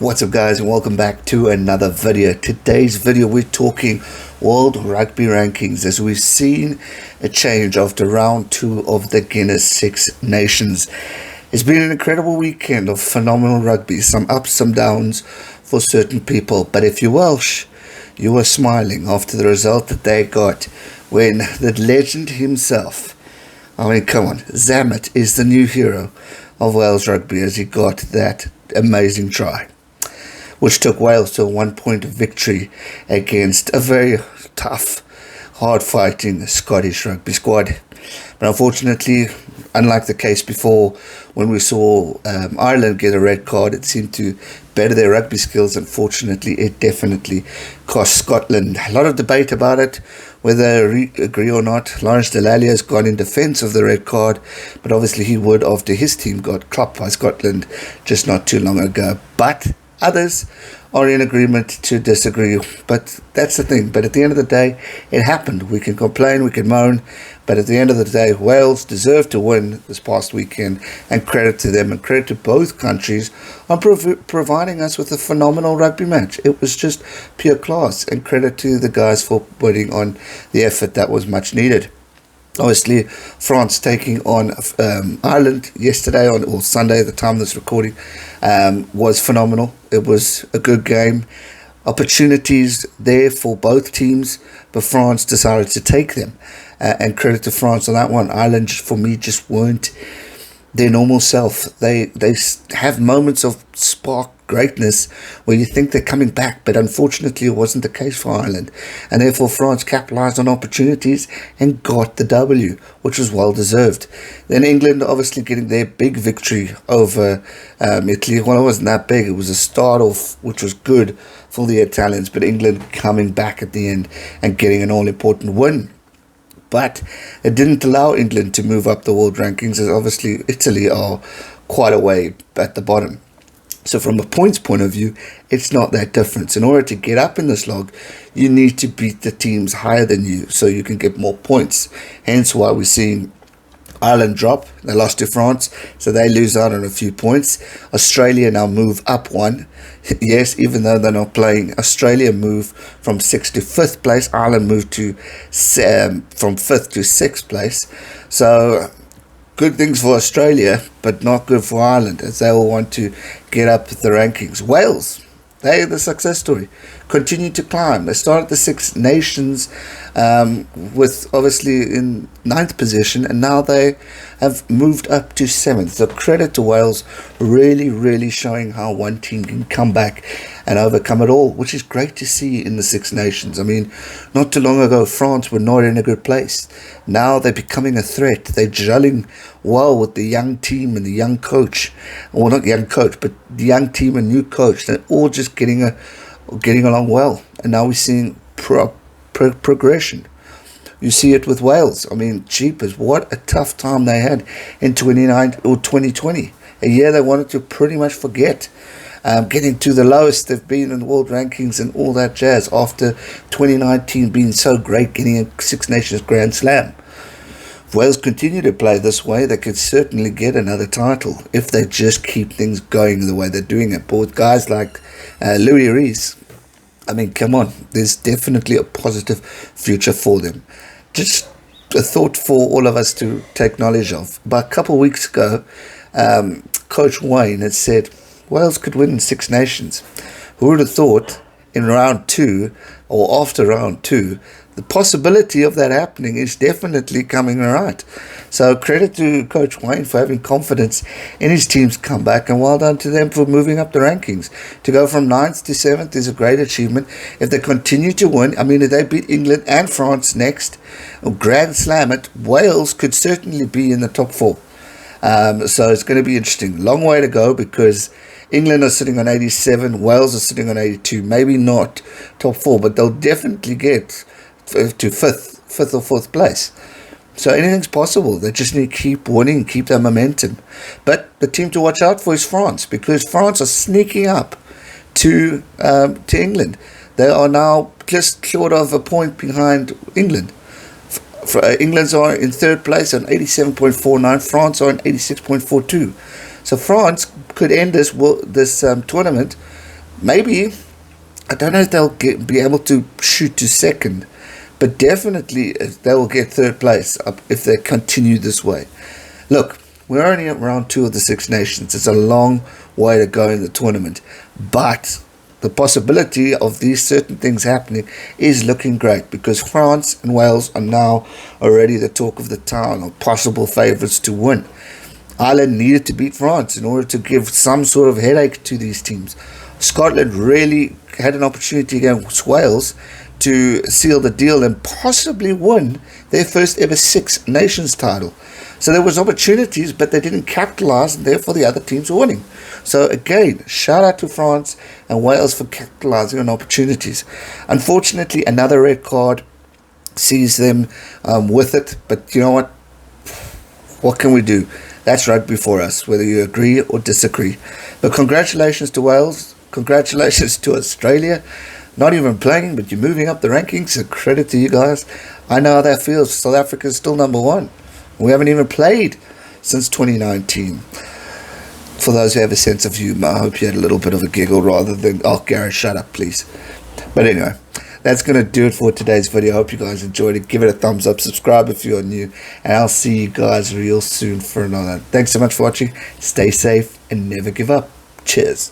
What's up guys, and welcome back to another video. Today's video we're talking World Rugby Rankings, as we've seen a change after round 2 of the Guinness Six Nations. It's been an incredible weekend of phenomenal rugby, some ups, some downs for certain people, but if you're Welsh, you were smiling after the result that they got when the legend himself, I mean come on, Zander is the new hero of Wales rugby as he got that amazing try, which took Wales to a 1-point victory against a very tough, hard-fighting Scottish rugby squad. But unfortunately, unlike the case before when we saw Ireland get a red card, it seemed to better their rugby skills. Unfortunately, it definitely cost Scotland. A lot of debate about it, whether I agree or not. Lawrence Delalio has gone in defence of the red card, but obviously he would after his team got clopped by Scotland just not too long ago. But others are in agreement to disagree, but that's the thing. But at the end of the day, it happened. We can complain, we can moan, but at the end of the day, Wales deserved to win this past weekend, and credit to them and credit to both countries on providing us with a phenomenal rugby match. It was just pure class, and credit to the guys for putting on the effort that was much needed. Obviously, France taking on Ireland yesterday or Sunday at the time of this recording was phenomenal. It was a good game. Opportunities there for both teams, but France decided to take them. And credit to France on that one. Ireland, for me, just weren't their normal self. They have moments of spark greatness where you think they're coming back, but unfortunately it wasn't the case for Ireland, and therefore France capitalised on opportunities and got the W, which was well deserved. Then England obviously getting their big victory over Italy. Well, it wasn't that big, it was a start off which was good for the Italians, but England coming back at the end and getting an all-important win. But it didn't allow England to move up the world rankings, as obviously Italy are quite a way at the bottom. So from a points point of view, it's not that different. In order to get up in this log, you need to beat the teams higher than you so you can get more points. Hence why we're seeing Ireland drop. They lost to France, so they lose out on a few points. Australia now move up one. Yes, even though they're not playing, Australia move from 6th to 5th place. Ireland moved to from 5th to 6th place. So good things for Australia, but not good for Ireland, as they all want to get up the rankings. Wales, they're the success story. Continue to climb. They started the Six Nations with obviously in 9th position, and now they have moved up to 7th. So credit to Wales, really showing how one team can come back and overcome it all, which is great to see in the Six Nations. I mean, not too long ago, France were not in a good place. Now they're becoming a threat. They're gelling well with the young team and the young coach. Well, not young coach, but the young team and new coach. They're all just getting along well. And now we're seeing progression. You see it with Wales. I mean, jeepers, what a tough time they had in 2020. A year they wanted to pretty much forget. Getting to the lowest they've been in the world rankings and all that jazz after 2019 being so great, getting a Six Nations Grand Slam. If Wales continue to play this way, they could certainly get another title if they just keep things going the way they're doing it. But with guys like Louis Rees, I mean, come on, there's definitely a positive future for them. Just a thought for all of us to take knowledge of. But a couple of weeks ago, Coach Wayne had said Wales could win in Six Nations. Who would have thought in round 2 or after round 2, the possibility of that happening is definitely coming right. So credit to Coach Wayne for having confidence in his team's comeback, and well done to them for moving up the rankings. To go from 9th to 7th is a great achievement. If they continue to win, I mean, if they beat England and France next, or Grand Slam it, Wales could certainly be in the top 4. So it's going to be interesting. Long way to go, because England are sitting on 87, Wales are sitting on 82. Maybe not top 4, but they'll definitely get to 5th or 4th place. So anything's possible. They just need to keep winning, keep their momentum. But the team to watch out for is France, because France are sneaking up to England. They are now just short of a point behind England. England's are in 3rd place on 87.49. France are on 86.42. So France could end this tournament maybe, I don't know if they'll be able to shoot to second, but definitely they will get third place if they continue this way. Look, we're only at round 2 of the Six Nations. It's a long way to go in the tournament, but the possibility of these certain things happening is looking great, because France and Wales are now already the talk of the town, or possible favourites to win. Ireland needed to beat France in order to give some sort of headache to these teams. Scotland really had an opportunity against Wales to seal the deal and possibly win their first ever Six Nations title. So there was opportunities, but they didn't capitalise, and therefore the other teams were winning. So again, shout out to France and Wales for capitalising on opportunities. Unfortunately, another red card sees them with it, but you know what? What can we do? That's rugby for us, whether you agree or disagree. But congratulations to Wales. Congratulations to Australia. Not even playing, but you're moving up the rankings. So credit to you guys. I know how that feels. South Africa is still number 1. We haven't even played since 2019. For those who have a sense of humour, I hope you had a little bit of a giggle rather than, oh, Gareth, shut up, please. But anyway, that's going to do it for today's video. I hope you guys enjoyed it. Give it a thumbs up. Subscribe if you're new. And I'll see you guys real soon for another. Thanks so much for watching. Stay safe and never give up. Cheers.